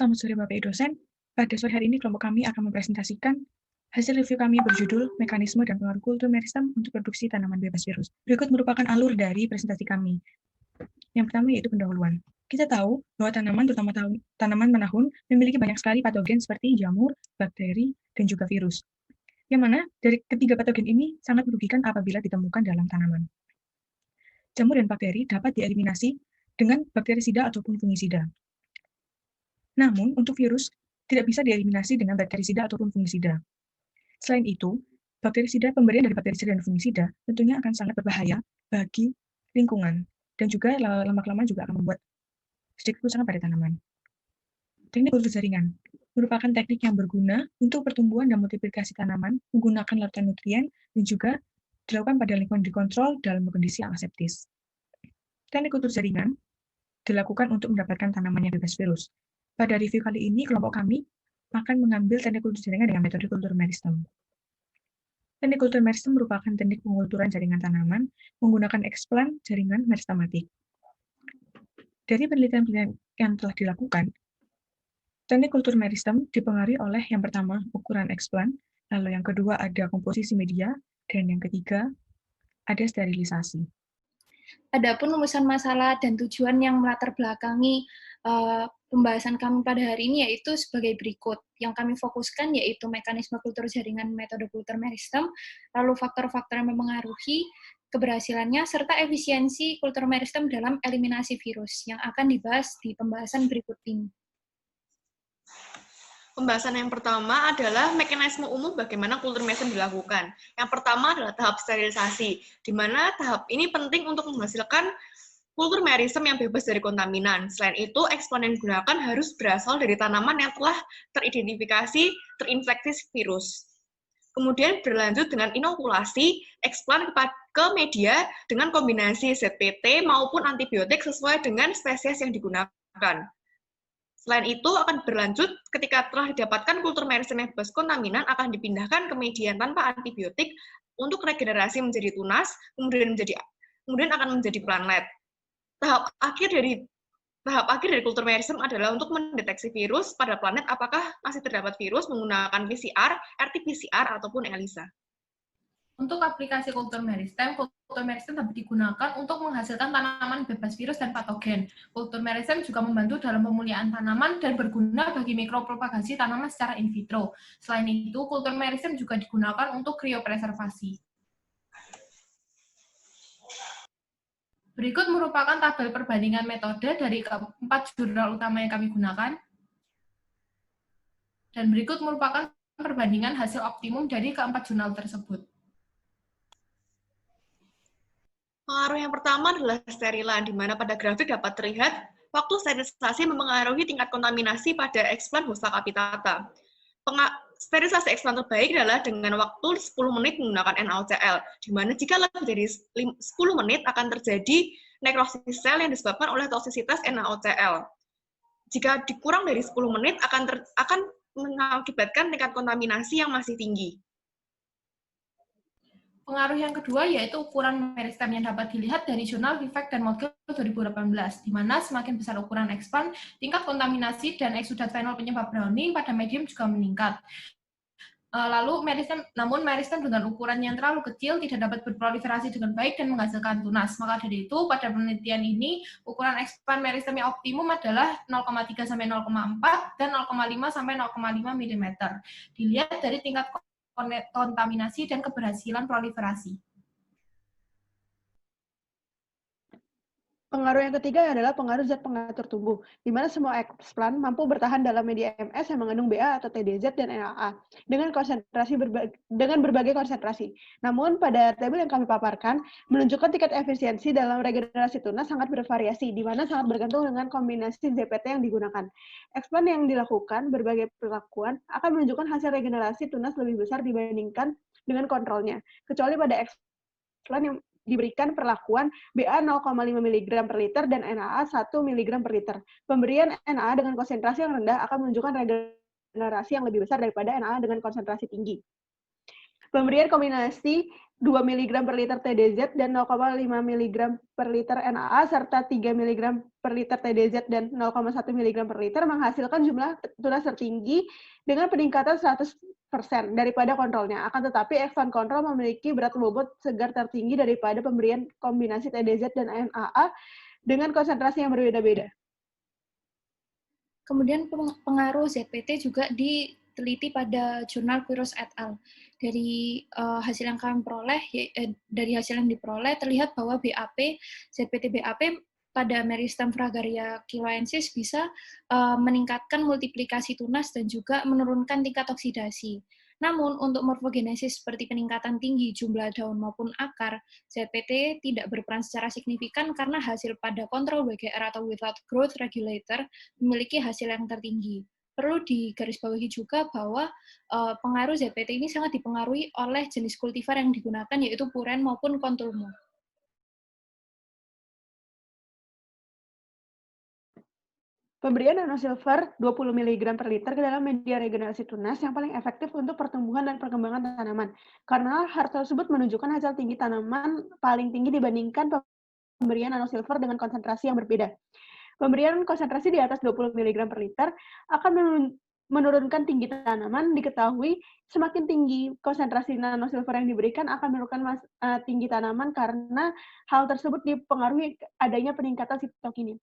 Selamat sore Bapak Ibu dosen. Pada sore hari ini kelompok kami akan mempresentasikan hasil review kami berjudul Mekanisme dan Pengaruh Kultur Meristem untuk Produksi Tanaman Bebas Virus. Berikut merupakan alur dari presentasi kami. Yang pertama yaitu pendahuluan. Kita tahu bahwa tanaman, terutama tanaman menahun, memiliki banyak sekali patogen seperti jamur, bakteri, dan juga virus. Yang mana dari ketiga patogen ini sangat merugikan apabila ditemukan dalam tanaman. Jamur dan bakteri dapat dieliminasi dengan bakterisida ataupun fungisida. Namun, untuk virus tidak bisa dieliminasi dengan bakterisida ataupun fungisida. Selain itu, pemberian dari bakterisida dan fungisida tentunya akan sangat berbahaya bagi lingkungan dan juga lama-kelamaan juga akan membuat sedikit kerusakan pada tanaman. Teknik kultur jaringan merupakan teknik yang berguna untuk pertumbuhan dan multiplikasi tanaman menggunakan larutan nutrien dan juga dilakukan pada lingkungan dikontrol dalam kondisi yang aseptis. Teknik kultur jaringan dilakukan untuk mendapatkan tanaman yang bebas virus. Pada review kali ini, kelompok kami akan mengambil teknik kultur jaringan dengan metode kultur meristem. Teknik kultur meristem merupakan teknik pengkulturan jaringan tanaman menggunakan eksplan jaringan meristematik. Dari penelitian yang telah dilakukan, teknik kultur meristem dipengaruhi oleh yang pertama, ukuran eksplan, lalu yang kedua ada komposisi media, dan yang ketiga ada sterilisasi. Adapun rumusan masalah dan tujuan yang melatar belakangi pembahasan kami pada hari ini yaitu sebagai berikut. Yang kami fokuskan yaitu mekanisme kultur jaringan metode kultur meristem, lalu faktor-faktor yang mempengaruhi keberhasilannya, serta efisiensi kultur meristem dalam eliminasi virus yang akan dibahas di pembahasan berikut ini. Pembahasan yang pertama adalah mekanisme umum bagaimana kultur meristem dilakukan. Yang pertama adalah tahap sterilisasi, di mana tahap ini penting untuk menghasilkan kultur meristem yang bebas dari kontaminan. Selain itu, eksplan yang digunakan harus berasal dari tanaman yang telah teridentifikasi terinfeksi virus. Kemudian berlanjut dengan inokulasi eksplan ke media dengan kombinasi ZPT maupun antibiotik sesuai dengan spesies yang digunakan. Selain itu, akan berlanjut ketika telah didapatkan kultur meristem yang bebas kontaminan akan dipindahkan ke media tanpa antibiotik untuk regenerasi menjadi tunas, kemudian akan menjadi planet. Tahap akhir dari kultur meristem adalah untuk mendeteksi virus pada planet apakah masih terdapat virus menggunakan PCR, RT-PCR, ataupun ELISA. Untuk aplikasi kultur meristem dapat digunakan untuk menghasilkan tanaman bebas virus dan patogen. Kultur meristem juga membantu dalam pemulihan tanaman dan berguna bagi mikropropagasi tanaman secara in vitro. Selain itu, kultur meristem juga digunakan untuk kriopreservasi. Berikut merupakan tabel perbandingan metode dari keempat jurnal utama yang kami gunakan. Dan berikut merupakan perbandingan hasil optimum dari keempat jurnal tersebut. Pengaruh yang pertama adalah sterilan, di mana pada grafik dapat terlihat waktu sterilisasi mempengaruhi tingkat kontaminasi pada eksplan Hosta capitata. Sterilisasi eksplan terbaik adalah dengan waktu 10 menit menggunakan NaOCl, di mana jika lebih dari 10 menit akan terjadi nekrosis sel yang disebabkan oleh toksisitas NaOCl. Jika dikurang dari 10 menit akan mengakibatkan tingkat kontaminasi yang masih tinggi. Pengaruh yang kedua yaitu ukuran meristem yang dapat dilihat dari jurnal Vivek dan Modgill 2018, di mana semakin besar ukuran eksplan, tingkat kontaminasi dan eksudat fenol penyebab browning pada medium juga meningkat. Namun meristem dengan ukuran yang terlalu kecil tidak dapat berproliferasi dengan baik dan menghasilkan tunas. Maka dari itu, pada penelitian ini, ukuran eksplan meristem yang optimum adalah 0,3 sampai 0,4 dan 0,5 sampai 0,5 mm. Dilihat dari tingkat kontaminasi dan keberhasilan proliferasi. Pengaruh yang ketiga adalah pengaruh zat pengatur tumbuh, di mana semua eksplan mampu bertahan dalam media MS yang mengandung BA atau TDZ dan NAA dengan berbagai konsentrasi. Namun pada tabel yang kami paparkan menunjukkan tingkat efisiensi dalam regenerasi tunas sangat bervariasi, di mana sangat bergantung dengan kombinasi ZPT yang digunakan. Eksplan yang dilakukan berbagai perlakuan akan menunjukkan hasil regenerasi tunas lebih besar dibandingkan dengan kontrolnya, kecuali pada eksplan yang diberikan perlakuan BA 0,5 mg per liter dan NaA 1 mg per liter. Pemberian NaA dengan konsentrasi yang rendah akan menunjukkan regenerasi yang lebih besar daripada NaA dengan konsentrasi tinggi. Pemberian kombinasi 2 mg per liter TDZ dan 0,5 mg per liter NaA serta 3 mg per liter TDZ dan 0,1 mg per liter menghasilkan jumlah tunas tertinggi dengan peningkatan 100% daripada kontrolnya. Akan tetapi Expan kontrol memiliki berat bobot segar tertinggi daripada pemberian kombinasi TDZ dan NaA dengan konsentrasi yang berbeda-beda. Kemudian pengaruh ZPT juga diteliti pada jurnal Quiros et al. Dari hasil yang kami peroleh, dari hasil yang diperoleh terlihat bahwa BAP, ZPT BAP pada Meristem fragaria kiloensis bisa meningkatkan multiplikasi tunas dan juga menurunkan tingkat oksidasi. Namun, untuk morfogenesis seperti peningkatan tinggi jumlah daun maupun akar, ZPT tidak berperan secara signifikan karena hasil pada kontrol WGR atau without growth regulator memiliki hasil yang tertinggi. Perlu digarisbawahi juga bahwa pengaruh ZPT ini sangat dipengaruhi oleh jenis kultivar yang digunakan, yaitu puren maupun kontulmo. Pemberian nanosilver 20 mg per liter ke dalam media regenerasi tunas yang paling efektif untuk pertumbuhan dan perkembangan tanaman. Karena hal tersebut menunjukkan hasil tinggi tanaman paling tinggi dibandingkan pemberian nanosilver dengan konsentrasi yang berbeda. Pemberian konsentrasi di atas 20 mg per liter akan menurunkan tinggi tanaman. Diketahui semakin tinggi konsentrasi nanosilver yang diberikan akan menurunkan tinggi tanaman karena hal tersebut dipengaruhi adanya peningkatan sitokinin.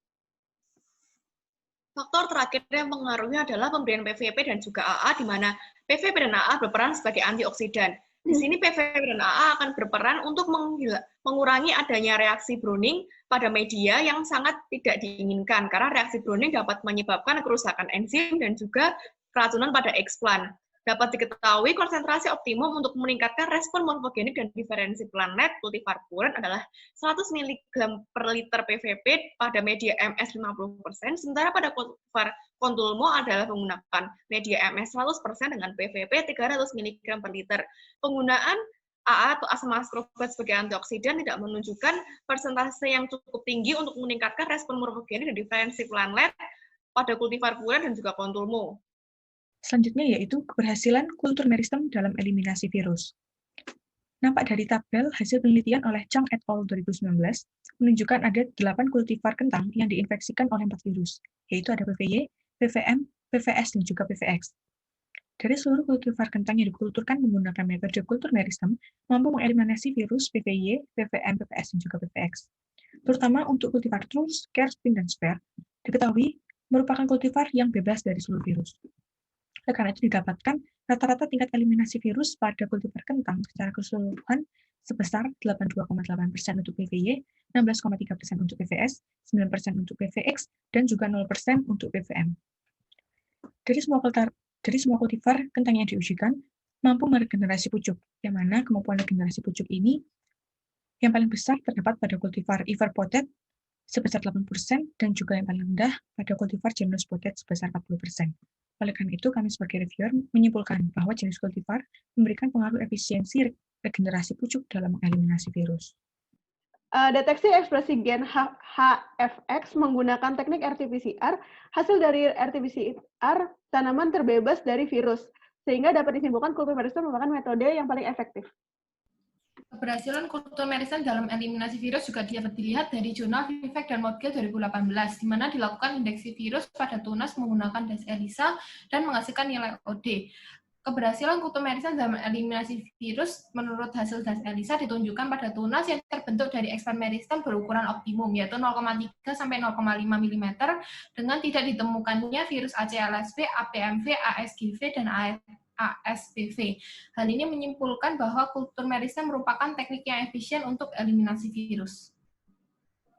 Faktor terakhir yang mempengaruhi adalah pemberian PVP dan juga AA, di mana PVP dan AA berperan sebagai antioksidan. Di sini PVP dan AA akan berperan untuk mengurangi adanya reaksi Browning pada media yang sangat tidak diinginkan, karena reaksi Browning dapat menyebabkan kerusakan enzim dan juga keracunan pada Expan. Dapat diketahui konsentrasi optimum untuk meningkatkan respon morfogenik dan diferensi planet kultivar puren adalah 100 mg per liter PVP pada media MS 50%, sementara pada kultivar kontulmo adalah menggunakan media MS 100% dengan PVP 300 mg per liter. Penggunaan AA atau asam ascorbat sebagai antioksidan tidak menunjukkan persentase yang cukup tinggi untuk meningkatkan respon morfogenik dan diferensi planet pada kultivar puren dan juga kontulmo. Selanjutnya yaitu keberhasilan kultur meristem dalam eliminasi virus. Nampak dari tabel hasil penelitian oleh Chang et al. 2019 menunjukkan ada 8 kultivar kentang yang diinfeksikan oleh 4 virus, yaitu ada PVY, PVM, PVS, dan juga PVX. Dari seluruh kultivar kentang yang dikulturkan menggunakan metode kultur meristem, mampu mengeliminasi virus PVY, PVM, PVS, dan juga PVX. Terutama untuk kultivar Truss, Care, Spring, dan Spare, diketahui merupakan kultivar yang bebas dari seluruh virus. Karena itu didapatkan rata-rata tingkat eliminasi virus pada kultivar kentang secara keseluruhan sebesar 82,8% untuk PVY, 16,3% untuk PVS, 9% untuk PVX, dan juga 0% untuk PVM. Dari semua kultivar kentang yang diujikan, mampu meregenerasi pucuk, yang mana kemampuan regenerasi pucuk ini yang paling besar terdapat pada kultivar Iver Potet sebesar 80%, dan juga yang paling rendah pada kultivar Genus Potet sebesar 40%. Oleh karena itu, kami sebagai reviewer menyimpulkan bahwa jenis kultivar memberikan pengaruh efisiensi regenerasi pucuk dalam mengeliminasi virus. Deteksi ekspresi gen HFX menggunakan teknik RT-PCR, hasil dari RT-PCR tanaman terbebas dari virus, sehingga dapat disimpulkan kultur meristem merupakan metode yang paling efektif. Keberhasilan kultur meristem dalam eliminasi virus juga dapat dilihat dari jurnal Vivek dan Modgill 2018, di mana dilakukan indeksi virus pada tunas menggunakan das ELISA dan menghasilkan nilai OD. Keberhasilan kultur meristem dalam eliminasi virus menurut hasil das ELISA ditunjukkan pada tunas yang terbentuk dari Expan meristem berukuran optimum, yaitu 0,3 sampai 0,5 mm, dengan tidak ditemukannya virus ACLSV, APMV, ASGV, dan ASPV. Hal ini menyimpulkan bahwa kultur meristem merupakan teknik yang efisien untuk eliminasi virus.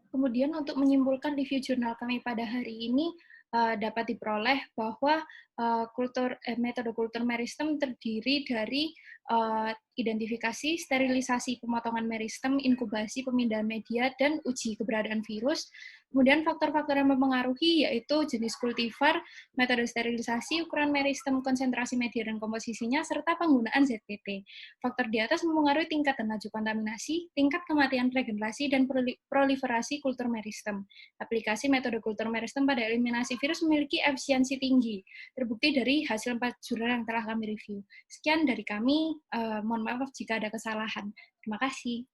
Kemudian untuk menyimpulkan review jurnal kami pada hari ini, dapat diperoleh bahwa metode kultur meristem terdiri dari identifikasi, sterilisasi pemotongan meristem, inkubasi, pemindahan media, dan uji keberadaan virus. Kemudian faktor-faktor yang mempengaruhi yaitu jenis kultivar, metode sterilisasi, ukuran meristem, konsentrasi media dan komposisinya, serta penggunaan ZPT. Faktor di atas mempengaruhi tingkat dan laju kontaminasi, tingkat kematian regenerasi, dan proliferasi kultur meristem. Aplikasi metode kultur meristem pada eliminasi virus memiliki efisiensi tinggi, terbukti dari hasil 4 jurnal yang telah kami review. Sekian dari kami. Mohon maaf jika ada kesalahan. Terima kasih.